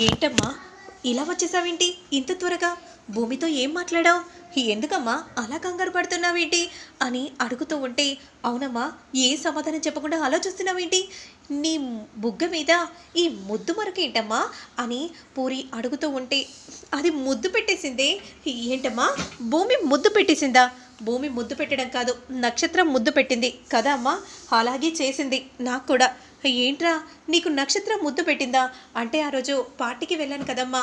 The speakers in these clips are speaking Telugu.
ఏంటమ్మా ఇలా వచ్చేసావేంటి ఇంత త్వరగా? భూమితో ఏం మాట్లాడావు? ఎందుకమ్మా అలా కంగారు పడుతున్నావేంటి అని అడుగుతూ ఉంటే, అవునమ్మా, ఏ సమాధానం చెప్పకుండా అలా చూస్తున్నావేంటి? నీ బుగ్గ మీద ఈ ముద్దు మరకేంటమ్మా అని పూరి అడుగుతూ ఉంటే, అది ముద్దు పెట్టేసిందే. ఏంటమ్మా, భూమి ముద్దు పెట్టేసిందా? భూమి ముద్దు పెట్టడం కాదు, నక్షత్రం ముద్దు పెట్టింది కదా అమ్మా. అలాగే చేసింది నాకు కూడా. ఏంట్రా, నీకు నక్షత్రం ముద్దు పెట్టిందా? అంటే ఆ రోజు పార్టీకి వెళ్ళాను కదమ్మా,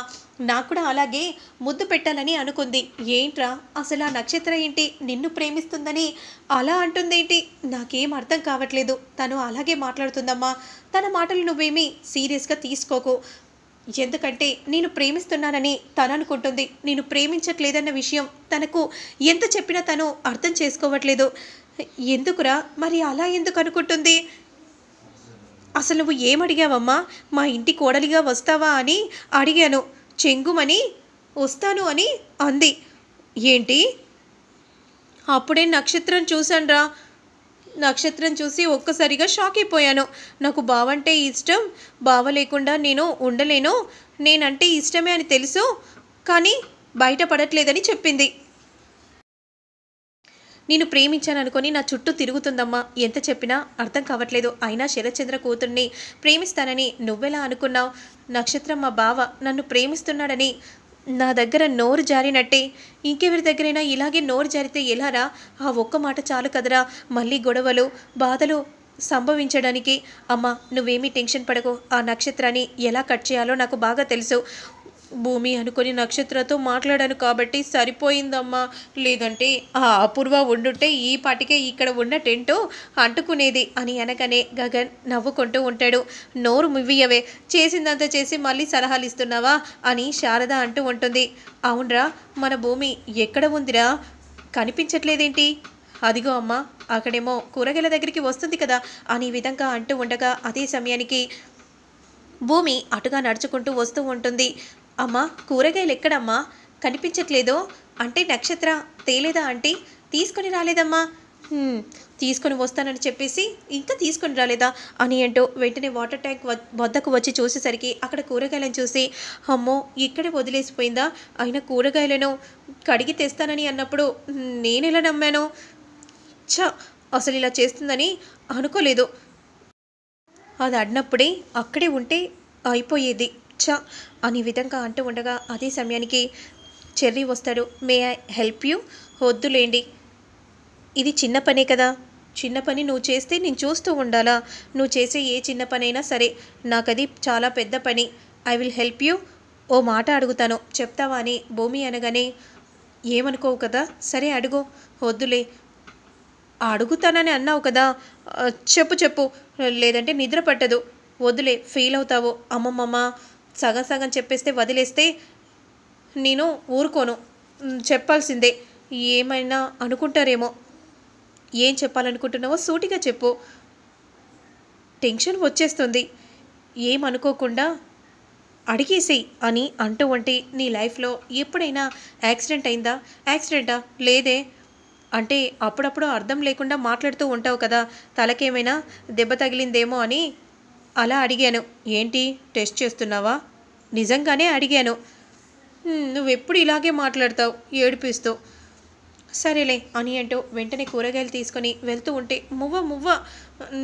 నాకు కూడా అలాగే ముద్దు పెట్టాలని అనుకుంది. ఏంట్రా, అసలు ఆ నక్షత్రం ఏంటి నిన్ను ప్రేమిస్తుందని అలా అంటుందేంటి? నాకేం అర్థం కావట్లేదు. తను అలాగే మాట్లాడుతుందమ్మా. తన మాటలు నువ్వేమీ సీరియస్గా తీసుకోకు. ఎందుకంటే నేను ప్రేమిస్తున్నానని తను అనుకుంటుంది. నేను ప్రేమించట్లేదన్న విషయం తనకు ఎంత చెప్పినా తను అర్థం చేసుకోవట్లేదు. ఎందుకురా మరి అలా ఎందుకు అనుకుంటుంది? అసలు నువ్వు ఏమడిగావమ్మా? మా ఇంటి కోడలిగా వస్తావా అని అడిగాను. చెంగుమని వస్తాను అని అంది. ఏంటి? అప్పుడే నక్షత్రం చూశానురా. నక్షత్రం చూసి ఒక్కసారిగా షాక్ అయిపోయాను. నాకు బావంటే ఇష్టం, బావ లేకుండా నేను ఉండలేను, నేనంటే ఇష్టమే అని తెలుసు, కానీ బయటపడట్లేదని చెప్పింది. నేను ప్రేమించాను అనుకొని నా చుట్టూ తిరుగుతుందమ్మా. ఎంత చెప్పినా అర్థం కావట్లేదు. అయినా శరత్చంద్ర కూతుర్ని ప్రేమిస్తానని నువ్వెలా అనుకున్నావు? నక్షత్రం మా బావ నన్ను ప్రేమిస్తున్నాడని నా దగ్గర నోరు జారినట్టే. ఇంకెవరి దగ్గరైనా ఇలాగే నోరు జారితే ఎలారా? ఆ ఒక్క మాట చాలు కదరా మళ్ళీ గొడవలు, బాధలు సంభవించడానికి. అమ్మ, నువ్వేమీ టెన్షన్ పడకు. ఆ నక్షత్రాన్ని ఎలా కట్ చేయాలో నాకు బాగా తెలుసు. భూమి అనుకుని నక్షత్రతో మాట్లాడాను కాబట్టి సరిపోయిందమ్మా. లేదంటే ఆ అపూర్వ ఉండుంటే ఈ పాటికే ఇక్కడ ఉన్న టెంటు అంటుకునేది అని అనగానే గగన్ నవ్వుకుంటూ ఉంటాడు. నోరు మువ్వియవే, చేసిందంతా చేసి మళ్ళీ సలహాలు ఇస్తున్నావా అని శారద అంటూ ఉంటుంది. అవునరా, మన భూమి ఎక్కడ ఉందిరా? కనిపించట్లేదేంటి? అదిగో అమ్మ, అక్కడేమో కూరగాయల దగ్గరికి వస్తుంది కదా అని విధంగా అంటూ ఉండగా అదే సమయానికి భూమి అటుగా నడుచుకుంటూ వస్తూ ఉంటుంది. అమ్మా, కూరగాయలు ఎక్కడమ్మా? కనిపించట్లేదో? అంటే నక్షత్ర తేలేదా ఆంటీ? తీసుకొని రాలేదమ్మా. తీసుకొని వస్తానని చెప్పేసి ఇంకా తీసుకొని రాలేదా అని అంటూ వెంటనే వాటర్ ట్యాంక్ వద్దకు వచ్చి చూసేసరికి అక్కడ కూరగాయలను చూసి, అమ్మో, ఇక్కడే వదిలేసిపోయిందా? అయినా కూరగాయలను కడిగి తెస్తానని అన్నప్పుడు నేనెలా నమ్మాను? ఛ, అసలు ఇలా చేస్తుందని అనుకోలేదు. అది అడినప్పుడే అక్కడే ఉంటే అయిపోయేది. ఛ అని విధంగా అంటూ ఉండగా అదే సమయానికి చెర్రీ వస్తాడు. May I help you? వద్దులేండి, ఇది చిన్న పనే కదా. చిన్న పని నువ్వు చేస్తే నేను చూస్తూ ఉండాలా? నువ్వు చేసే ఏ చిన్న పనైనా సరే, నాకది చాలా పెద్ద పని. I will help you. ఓ మాట అడుగుతాను, చెప్తావా అని భూమి అనగానే, ఏమనుకోవు కదా? సరే అడుగు. వద్దులే, అడుగుతానని అన్నావు కదా, చెప్పు చెప్పు, లేదంటే నిద్ర పట్టదు. వద్దులే, ఫీల్ అవుతావు. అమ్మమ్మమ్మ, సగం సగం చెప్పేస్తే వదిలేస్తే నేను ఊరుకోను. చెప్పాల్సిందే. ఏమైనా అనుకుంటారేమో. ఏం చెప్పాలనుకుంటున్నావో సూటిగా చెప్పు. టెన్షన్ వచ్చేస్తుంది. ఏమనుకోకుండా అడిగేసేయి అని అంటూ ఉంటే, నీ లైఫ్లో ఎప్పుడైనా యాక్సిడెంట్ అయిందా? యాక్సిడెంటా? లేదే. అంటే అప్పుడప్పుడు అర్థం లేకుండా మాట్లాడుతూ ఉంటావు కదా, తలకేమైనా దెబ్బ తగిలిందేమో అని అలా అడిగాను. ఏంటి, టెస్ట్ చేస్తున్నావా? నిజంగానే అడిగాను. నువ్వెప్పుడు ఇలాగే మాట్లాడతావు ఏడిపిస్తూ. సరేలే అని అంటూ వెంటనే కూరగాయలు తీసుకొని వెళ్తూ ఉంటే, మువ్వ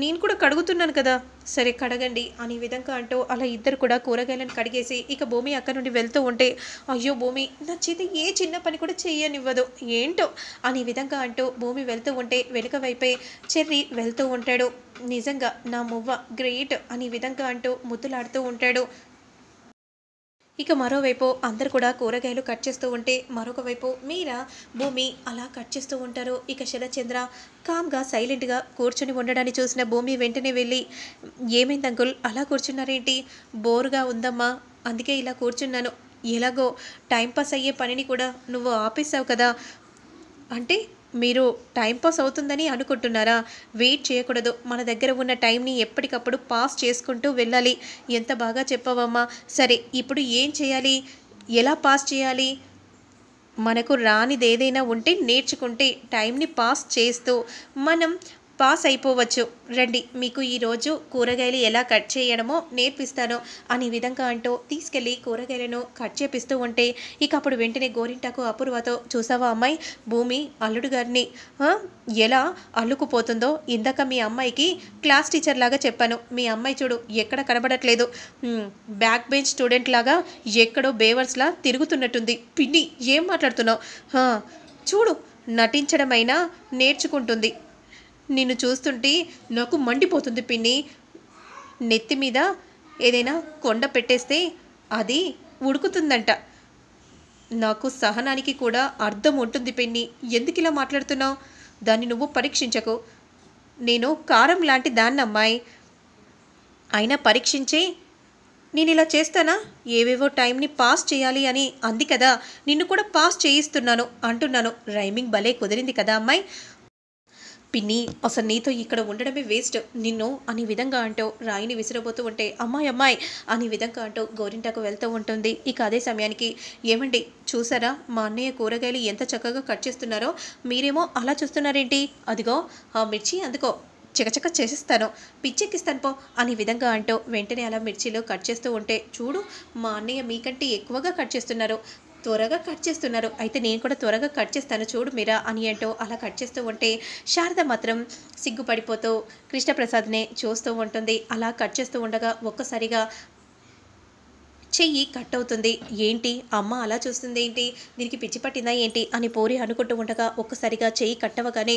నేను కూడా కడుగుతున్నాను కదా, సరే కడగండి అని విధంగా అంటూ అలా ఇద్దరు కూడా కూరగాయలను కడిగేసి ఇక భూమి అక్కడ నుండి వెళ్తూ ఉంటే, అయ్యో భూమి నా చేత ఏ చిన్న పని కూడా చేయనివ్వదు ఏంటో అని విధంగా అంటూ భూమి వెళ్తూ ఉంటే వెనుక వైపే చెర్రీ వెళ్తూ ఉంటాడు. నిజంగా నా మువ్వ గ్రేట్ అని విధంగా అంటూ ముద్దులాడుతూ ఉంటాడు. ఇక మరోవైపు అందరు కూడా కూరగాయలు కట్ చేస్తూ ఉంటే మరొక వైపు మీరా భూమి అలా కట్ చేస్తూ ఉంటారు. ఇక శరత్చంద్ర కామ్గా సైలెంట్గా కూర్చొని ఉండడాన్ని చూసిన భూమి వెంటనే వెళ్ళి, ఏమైంది అంకుల్ అలా కూర్చున్నారేంటి? బోరుగా ఉందమ్మా, అందుకే ఇలా కూర్చున్నాను. ఎలాగో టైంపాస్ అయ్యే పనిని కూడా నువ్వు ఆపేసావు కదా. అంటే మీరు టైంపాస్ అవుతుందని అనుకుంటున్నారా? వెయిట్ చేయకూడదు. మన దగ్గర ఉన్న టైంని ఎప్పటికప్పుడు పాస్ చేసుకుంటూ వెళ్ళాలి. ఎంత బాగా చెప్పావమ్మా. సరే, ఇప్పుడు ఏం చేయాలి? ఎలా పాస్ చేయాలి? మనకు రానిదేదైనా ఉంటే నేర్చుకుంటే టైంని పాస్ చేస్తూ మనం పాస్ అయిపోవచ్చు. రండి మీకు ఈరోజు కూరగాయలు ఎలా కట్ చేయడమో నేర్పిస్తాను అనే విధంగా అంటూ తీసుకెళ్ళి కూరగాయలను కట్ చేపిస్తూ ఉంటే ఇక అప్పుడు వెంటనే గోరింటాకు అపూర్వతో, చూసావా అమ్మాయి, భూమి అల్లుడు గారిని ఎలా అల్లుకుపోతుందో. ఇందాక మీ అమ్మాయికి క్లాస్ టీచర్ లాగా చెప్పాను, మీ అమ్మాయి చూడు ఎక్కడ కనబడట్లేదు, బ్యాక్ బెంచ్ స్టూడెంట్ లాగా ఎక్కడో బేవర్స్లా తిరుగుతున్నట్టుంది. పిన్ని ఏం మాట్లాడుతున్నావు? చూడు నటించడమైనా నేర్చుకుంటుంది. నిన్ను చూస్తుంటే నాకు మండిపోతుంది పిన్ని. నెత్తి మీద ఏదైనా కొండ పెట్టేస్తే అది ఉడుకుతుందంట. నాకు సహనానికి కూడా అర్థం ఉంటుంది పిన్ని. ఎందుకు ఇలా మాట్లాడుతున్నావు? దాన్ని నువ్వు పరీక్షించకు. నేను కారం లాంటి దాన్నమ్మాయి. అయినా పరీక్షించే నేను ఇలా చేస్తానా? ఏవేవో టైంని పాస్ చేయాలి అని అంది కదా, నిన్ను కూడా పాస్ చేయిస్తున్నాను అంటున్నాను. రైమింగ్ భలే కుదిరింది కదా అమ్మాయి. పిన్ని అసలు నీతో ఇక్కడ ఉండడమే వేస్ట్ నిన్ను అనే విధంగా అంటూ రాయిని విసిరబోతూ ఉంటే, అమ్మాయి అమ్మాయి అనే విధంగా అంటూ గోరింటాకు వెళ్తూ ఉంటుంది. ఇక అదే సమయానికి, ఏమండి చూసారా మా అన్నయ్య కూరగాయలు ఎంత చక్కగా కట్ చేస్తున్నారో, మీరేమో అలా చూస్తున్నారేంటి? అదిగో ఆ మిర్చి అందుకో, చకచక చేసేస్తాను, పిచ్చెక్కిస్తాను పో అనే విధంగా అంటూ వెంటనే అలా మిర్చీలు కట్ చేస్తూ ఉంటే, చూడు మా అన్నయ్య మీకంటే ఎక్కువగా కట్ చేస్తున్నారు, త్వరగా కట్ చేస్తున్నారు, అయితే నేను కూడా త్వరగా కట్ చేస్తాను చూడు మీరా అని అంటూ అలా కట్ చేస్తూ ఉంటే శారద మాత్రం సిగ్గుపడిపోతూ కృష్ణప్రసాద్నే చూస్తూ ఉంటుంది. అలా కట్ చేస్తూ ఉండగా ఒక్కసారిగా చెయ్యి కట్ అవుతుంది. ఏంటి అమ్మ అలా చూస్తుంది ఏంటి, దీనికి పిచ్చి పట్టిందా ఏంటి అని పూరి అనుకుంటూ ఉండగా ఒక్కసారిగా చెయ్యి కట్ అవ్వగానే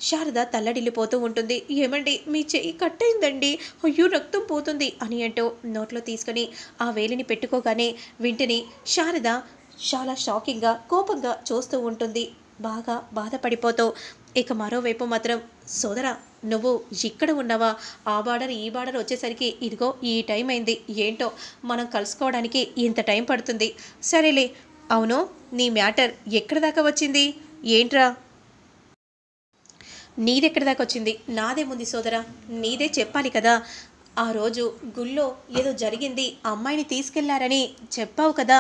శారద తల్లడిల్లిపోతూ ఉంటుంది. ఏమండి మీ చెయ్యి కట్ అయిందండి, అయ్యో రక్తం పోతుంది అని అంటూ నోట్లో తీసుకొని ఆ వేలిని పెట్టుకోగానే వెంటనే శారద చాలా షాకింగ్గా కోపంగా చూస్తూ ఉంటుంది, బాగా బాధపడిపోతూ. ఇక మరోవైపు మాత్రం, సోదరా నువ్వు ఇక్కడ ఉన్నావా? ఆ బార్డర్ ఈ బార్డర్ వచ్చేసరికి ఇదిగో ఈ టైం అయింది, ఏంటో మనం కలుసుకోవడానికి ఇంత టైం పడుతుంది. సరేలే, అవును నీ మ్యాటర్ ఎక్కడి దాకా వచ్చింది ఏంట్రా? నీదెక్కడి దాకా వచ్చింది? నాదేముంది సోదరా, నీదే చెప్పాలి కదా. ఆ రోజు గుళ్ళో ఏదో జరిగింది, అమ్మాయిని తీసుకెళ్లారని చెప్పావు కదా,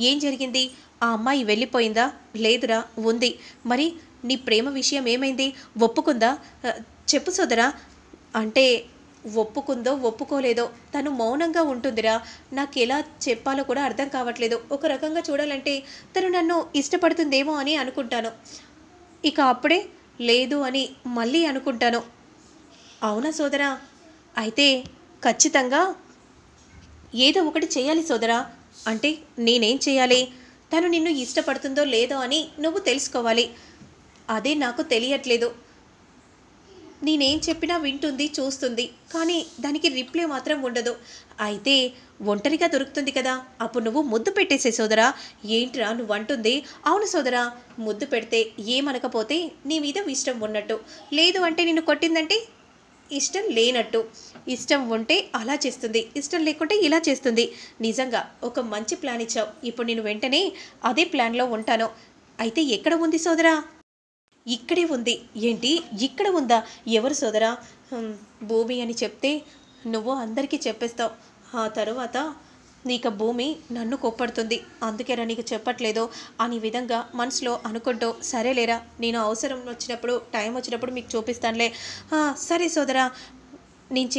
ఏం జరిగింది? ఆ అమ్మాయి వెళ్ళిపోయిందా? లేదురా ఉంది. మరి నీ ప్రేమ విషయం ఏమైంది? ఒప్పుకుందా? చెప్పు సోదరా. అంటే ఒప్పుకుందో ఒప్పుకోలేదో తను మౌనంగా ఉంటుందిరా. నాకు ఎలా చెప్పాలో కూడా అర్థం కావట్లేదు. ఒక రకంగా చూడాలంటే తను నన్ను ఇష్టపడుతుందేమో అని అనుకుంటాను, ఇక అప్పుడే లేదు అని మళ్ళీ అనుకుంటాను. అవునా సోదరా? అయితే ఖచ్చితంగా ఏదో ఒకటి చేయాలి సోదరా. అంటే నేనేం చేయాలి? తను నిన్ను ఇష్టపడుతుందో లేదో అని నువ్వు తెలుసుకోవాలి. అదే నాకు తెలియట్లేదు. నేనేం చెప్పినా వింటుంది, చూస్తుంది, కానీ దానికి రిప్లై మాత్రం ఉండదు. అయితే ఒంటరిగా దొరుకుతుంది కదా, అప్పుడు నువ్వు ముద్దు పెట్టేసే సోదరా. ఏంట్రా నువ్వు అంటుంది? అవును సోదరా, ముద్దు పెడితే ఏమనకపోతే నీ మీద ఇష్టం ఉన్నట్టు, లేదు అంటే నిన్ను కొట్టిందంటే ఇష్టం లేనట్టు. ఇష్టం ఉంటే అలా చేస్తుంది, ఇష్టం లేకుంటే ఇలా చేస్తుంది. నిజంగా ఒక మంచి ప్లాన్ ఇచ్చావు. ఇప్పుడు నేను వెంటనే అదే ప్లాన్లో ఉంటాను. అయితే ఎక్కడ ఉంది సోదరా? ఇక్కడే ఉంది. ఏంటి ఇక్కడ ఉందా? ఎవరు సోదరా? భూమి అని చెప్తే నువ్వు అందరికీ చెప్పేస్తావు. ఆ తరువాత నీకు భూమి నన్ను కోప్పడుతుంది, అందుకేరా నీకు చెప్పట్లేదు అని విధంగా మనసులో అనుకుంటూ, సరేలేరా నేను అవసరం వచ్చినప్పుడు టైం వచ్చినప్పుడు మీకు చూపిస్తానులే. సరే సోదరా, నేను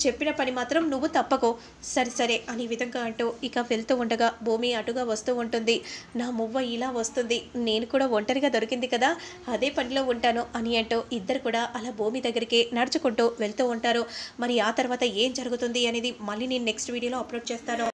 చెప్పిన పని మాత్రం నువ్వు తప్పకో. సరే సరే అని విధంగా అంటూ ఇక వెళ్తూ ఉండగా భూమి అటుగా వస్తూ ఉంటుంది. నా మువ్వ ఇలా వస్తుంది, నేను కూడా ఒంటరిగా దొరికింది కదా, అదే పనిలో ఉంటాను అని అంటూ ఇద్దరు కూడా అలా భూమి దగ్గరికి నడుచుకుంటూ వెళ్తూ ఉంటారు. మరి ఆ తర్వాత ఏం జరుగుతుంది అనేది మళ్ళీ నేను నెక్స్ట్ వీడియోలో అప్లోడ్ చేస్తాను.